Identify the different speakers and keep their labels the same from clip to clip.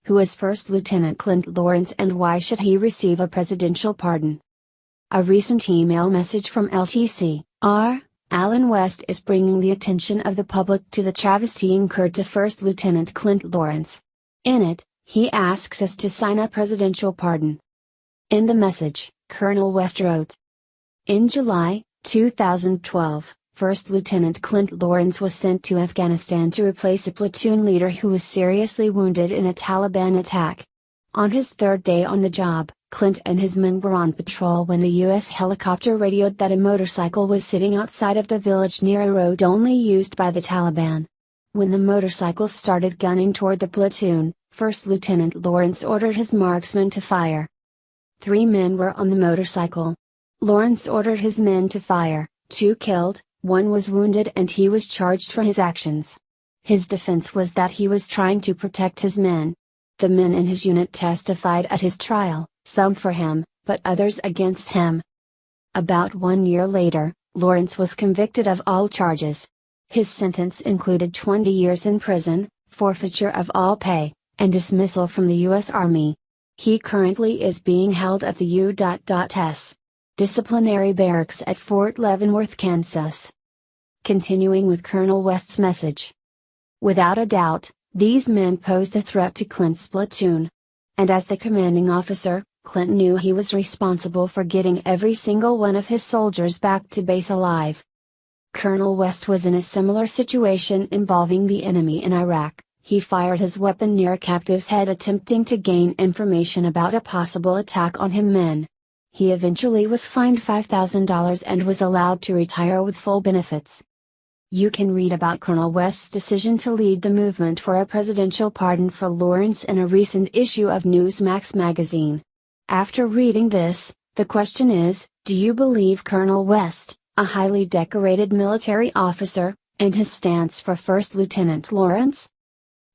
Speaker 1: Who is First Lieutenant Clint Lorance and why should he receive a presidential pardon? A recent email message from LTC.R. Alan West is bringing the attention of the public to the travesty incurred to First Lieutenant Clint Lorance. In it, he asks us to sign a presidential pardon. In the message, Colonel West wrote, "In July 2012, First Lieutenant Clint Lorance was sent to Afghanistan to replace a platoon leader who was seriously wounded in a Taliban attack. On his third day on the job, Clint and his men were on patrol when a U.S. helicopter radioed that a motorcycle was sitting outside of the village near a road only used by the Taliban. When the motorcycle started gunning toward the platoon, First Lieutenant Lorance ordered his marksmen to fire. 3 men were on the motorcycle. Lorance ordered his men to fire, 2 killed, 1 was wounded and he was charged for his actions. His defense was that he was trying to protect his men. The men in his unit testified at his trial, some for him, but others against him. About 1 year later, Lorance was convicted of all charges. His sentence included 20 years in prison, forfeiture of all pay, and dismissal from the U.S. Army. He currently is being held at the U.S. Disciplinary Barracks at Fort Leavenworth, Kansas. Continuing with Colonel West's message. Without a doubt, these men posed a threat to Clint's platoon. And as the commanding officer, Clint knew he was responsible for getting every single one of his soldiers back to base alive. Colonel West was in a similar situation involving the enemy in Iraq. He fired his weapon near a captive's head attempting to gain information about a possible attack on him men. He eventually was fined $5,000 and was allowed to retire with full benefits. You can read about Colonel West's decision to lead the movement for a presidential pardon for Lorance in a recent issue of Newsmax magazine. After reading this, the question is, do you believe Colonel West, a highly decorated military officer, and his stance for First Lieutenant Lorance?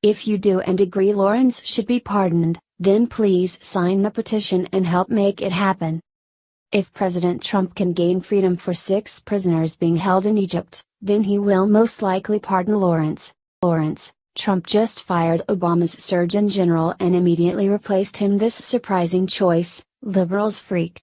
Speaker 1: If you do and agree Lorance should be pardoned, then please sign the petition and help make it happen. If President Trump can gain freedom for 6 prisoners being held in Egypt, then he will most likely pardon Lorance. Trump just fired Obama's Surgeon General and immediately replaced him. This surprising choice, liberals freak.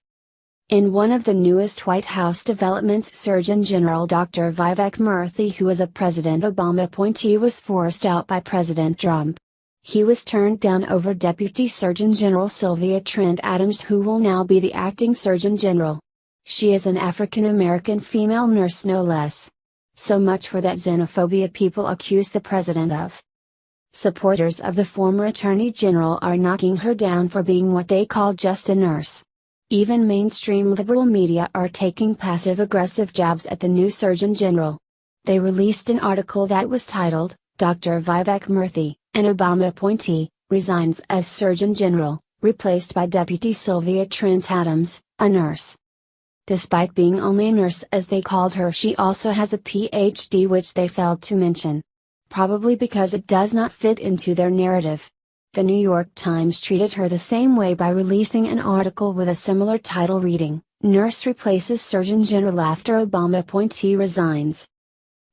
Speaker 1: In one of the newest White House developments, Surgeon General Dr. Vivek Murthy, who was a President Obama appointee, was forced out by President Trump. He was turned down over Deputy Surgeon General Sylvia Trent Adams, who will now be the acting Surgeon General. She is an African American female nurse, no less. So much for that xenophobia people accuse the president of. Supporters of the former Attorney General are knocking her down for being what they call just a nurse. Even mainstream liberal media are taking passive-aggressive jabs at the new Surgeon General. They released an article that was titled, "Dr. Vivek Murthy, an Obama appointee, resigns as Surgeon General, replaced by Deputy Sylvia Trent Adams, a nurse." Despite being only a nurse as they called her, she also has a PhD, which they failed to mention. Probably because it does not fit into their narrative. The New York Times treated her the same way by releasing an article with a similar title reading, "Nurse Replaces Surgeon General After Obama Appointee Resigns."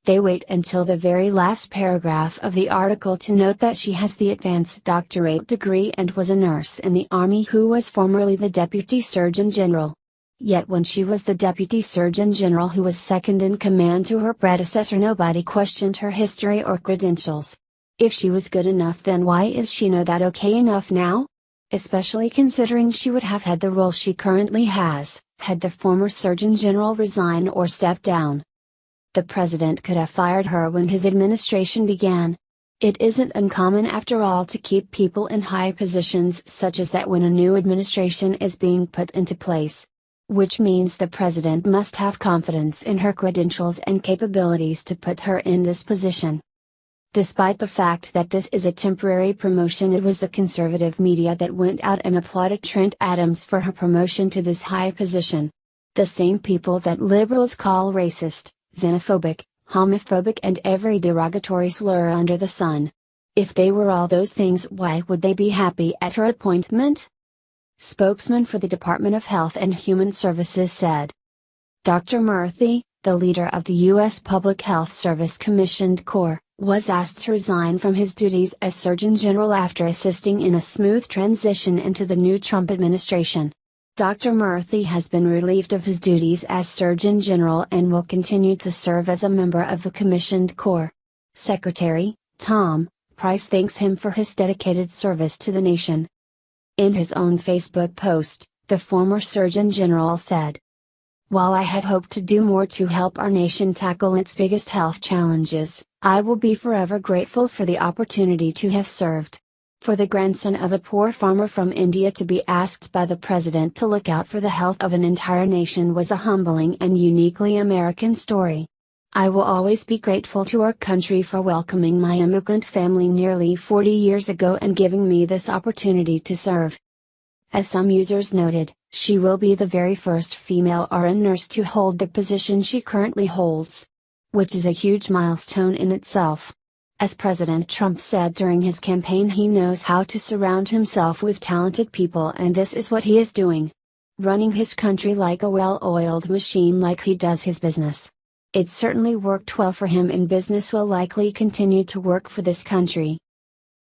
Speaker 1: They wait until the very last paragraph of the article to note that she has the advanced doctorate degree and was a nurse in the Army who was formerly the Deputy Surgeon General. Yet when she was the Deputy Surgeon General who was second in command to her predecessor, nobody questioned her history or credentials. If she was good enough, then why is she not that okay enough now? Especially considering she would have had the role she currently has, had the former Surgeon General resign or step down. The president could have fired her when his administration began. It isn't uncommon after all to keep people in high positions such as that when a new administration is being put into place. Which means the president must have confidence in her credentials and capabilities to put her in this position. Despite the fact that this is a temporary promotion, it was the conservative media that went out and applauded Trent Adams for her promotion to this high position. The same people that liberals call racist, xenophobic, homophobic and every derogatory slur under the sun. If they were all those things, why would they be happy at her appointment? Spokesman for the Department of Health and Human Services said. Dr. Murthy, the leader of the U.S. Public Health Service commissioned Corps, was asked to resign from his duties as Surgeon General after assisting in a smooth transition into the new Trump administration. Dr. Murthy has been relieved of his duties as Surgeon General and will continue to serve as a member of the commissioned Corps. Secretary Tom Price thanks him for his dedicated service to the nation. In his own Facebook post, the former Surgeon General said, "While I had hoped to do more to help our nation tackle its biggest health challenges, I will be forever grateful for the opportunity to have served." For the grandson of a poor farmer from India to be asked by the president to look out for the health of an entire nation was a humbling and uniquely American story. "I will always be grateful to our country for welcoming my immigrant family nearly 40 years ago and giving me this opportunity to serve." As some users noted, she will be the very first female RN nurse to hold the position she currently holds, which is a huge milestone in itself. As President Trump said during his campaign, he knows how to surround himself with talented people, and this is what he is doing. Running his country like a well-oiled machine, like he does his business. It certainly worked well for him, and business will likely continue to work for this country.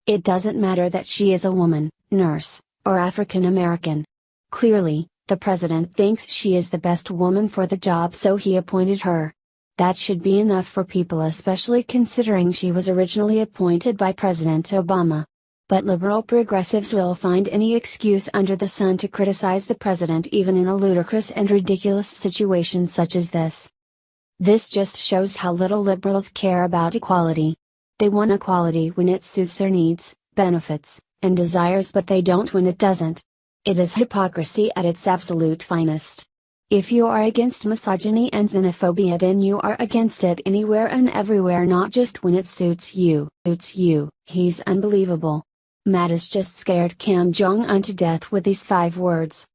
Speaker 1: It doesn't matter that she is a woman, nurse, or African American. Clearly, the president thinks she is the best woman for the job, so he appointed her. That should be enough for people, especially considering she was originally appointed by President Obama. But liberal progressives will find any excuse under the sun to criticize the president, even in a ludicrous and ridiculous situation such as this. This just shows how little liberals care about equality. They want equality when it suits their needs, benefits, and desires, but they don't when it doesn't. It is hypocrisy at its absolute finest. If you are against misogyny and xenophobia, then you are against it anywhere and everywhere, not just when it suits you. He's unbelievable. Mattis just scared Kim Jong-un to death with these 5 words.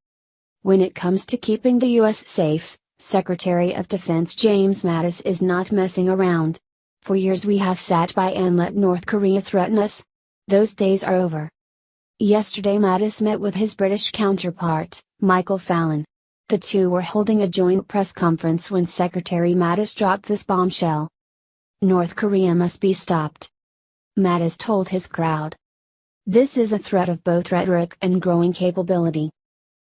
Speaker 1: When it comes to keeping the U.S. safe, Secretary of Defense James Mattis is not messing around. For years we have sat by and let North Korea threaten us. Those days are over. Yesterday Mattis met with his British counterpart, Michael Fallon. The two were holding a joint press conference when Secretary Mattis dropped this bombshell. North Korea must be stopped. Mattis told his crowd. This is a threat of both rhetoric and growing capability.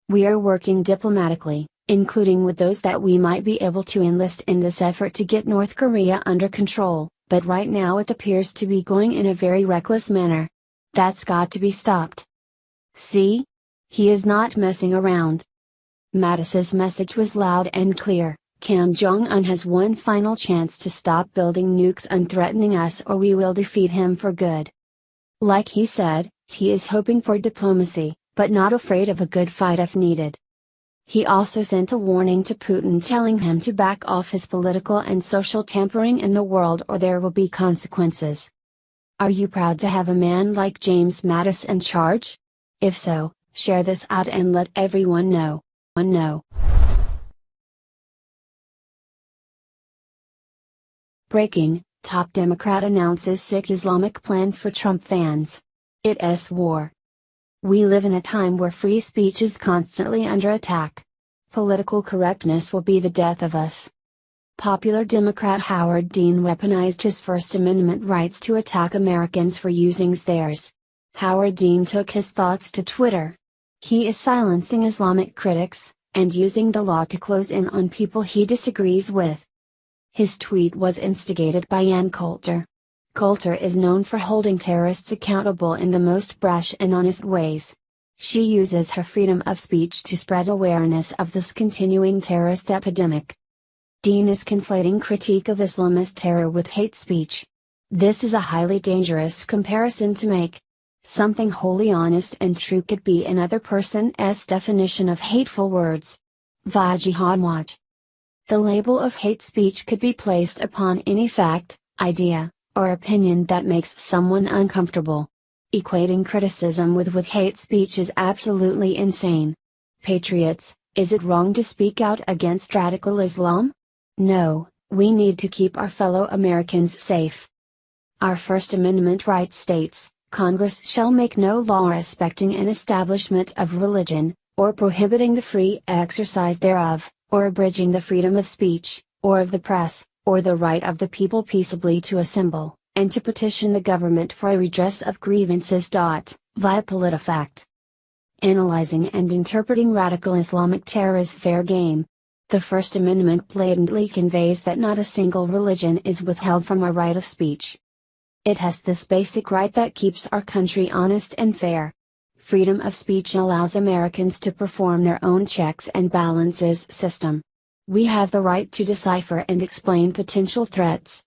Speaker 1: We are working diplomatically, including with those that we might be able to enlist in this effort to get North Korea under control, but right now it appears to be going in a very reckless manner. That's got to be stopped. See? He is not messing around. Mattis's message was loud and clear. Kim Jong-un has one final chance to stop building nukes and threatening us, or we will defeat him for good. Like he said, he is hoping for diplomacy, but not afraid of a good fight if needed. He also sent a warning to Putin, telling him to back off his political and social tampering in the world, or there will be consequences. Are you proud to have a man like James Mattis in charge? If so, share this out and let everyone know. Breaking, top Democrat announces sick Islamic plan for Trump fans. It's war. We live in a time where free speech is constantly under attack. Political correctness will be the death of us. Popular Democrat Howard Dean weaponized his First Amendment rights to attack Americans for using theirs. Howard Dean took his thoughts to Twitter. He is silencing Islamic critics, and using the law to close in on people he disagrees with. His tweet was instigated by Ann Coulter. Coulter is known for holding terrorists accountable in the most brash and honest ways. She uses her freedom of speech to spread awareness of this continuing terrorist epidemic. Dean is conflating critique of Islamist terror with hate speech. This is a highly dangerous comparison to make. Something wholly honest and true could be another person's definition of hateful words. Via Jihad Watch. The label of hate speech could be placed upon any fact, idea, or opinion that makes someone uncomfortable. Equating criticism with hate speech is absolutely insane. Patriots, is it wrong to speak out against radical Islam? No, we need to keep our fellow Americans safe. Our First Amendment right states, Congress shall make no law respecting an establishment of religion, or prohibiting the free exercise thereof, or abridging the freedom of speech, or of the press, or the right of the people peaceably to assemble, and to petition the government for a redress of grievances. Via PolitiFact. Analyzing and interpreting radical Islamic terror is fair game. The First Amendment blatantly conveys that not a single religion is withheld from our right of speech. It has this basic right that keeps our country honest and fair. Freedom of speech allows Americans to perform their own checks and balances system. We have the right to decipher and explain potential threats.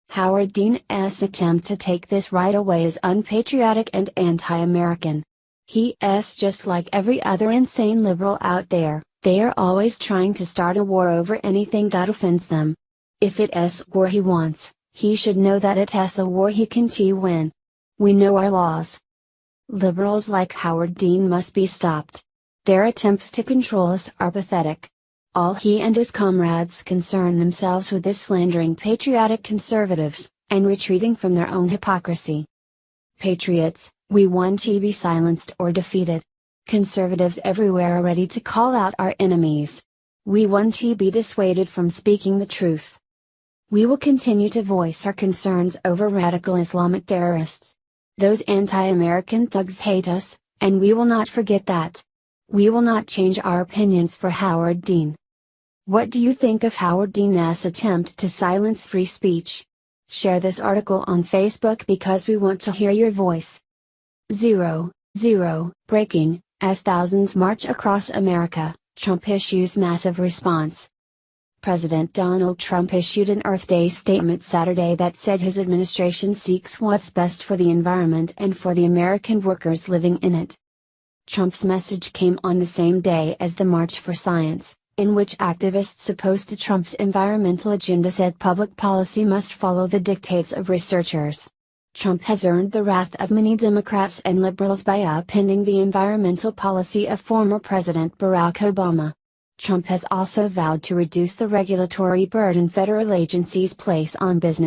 Speaker 1: Howard Dean's attempt to take this right away is unpatriotic and anti-American. He's just like every other insane liberal out there. They are always trying to start a war over anything that offends them. If it's war he wants, he should know that it's a war he can win. We know our laws. Liberals like Howard Dean must be stopped. Their attempts to control us are pathetic. All he and his comrades concern themselves with is slandering patriotic conservatives, and retreating from their own hypocrisy. Patriots, we want to be silenced or defeated. Conservatives everywhere are ready to call out our enemies. We want to be dissuaded from speaking the truth. We will continue to voice our concerns over radical Islamic terrorists. Those anti-American thugs hate us, and we will not forget that. We will not change our opinions for Howard Dean. What do you think of Howard Dean's attempt to silence free speech? Share this article on Facebook because we want to hear your voice. 0:0 Breaking, as thousands march across America, Trump issues massive response. President Donald Trump issued an Earth Day statement Saturday that said his administration seeks what's best for the environment and for the American workers living in it. Trump's message came on the same day as the March for Science, in which activists opposed to Trump's environmental agenda said public policy must follow the dictates of researchers. Trump has earned the wrath of many Democrats and liberals by upending the environmental policy of former President Barack Obama. Trump has also vowed to reduce the regulatory burden federal agencies place on business.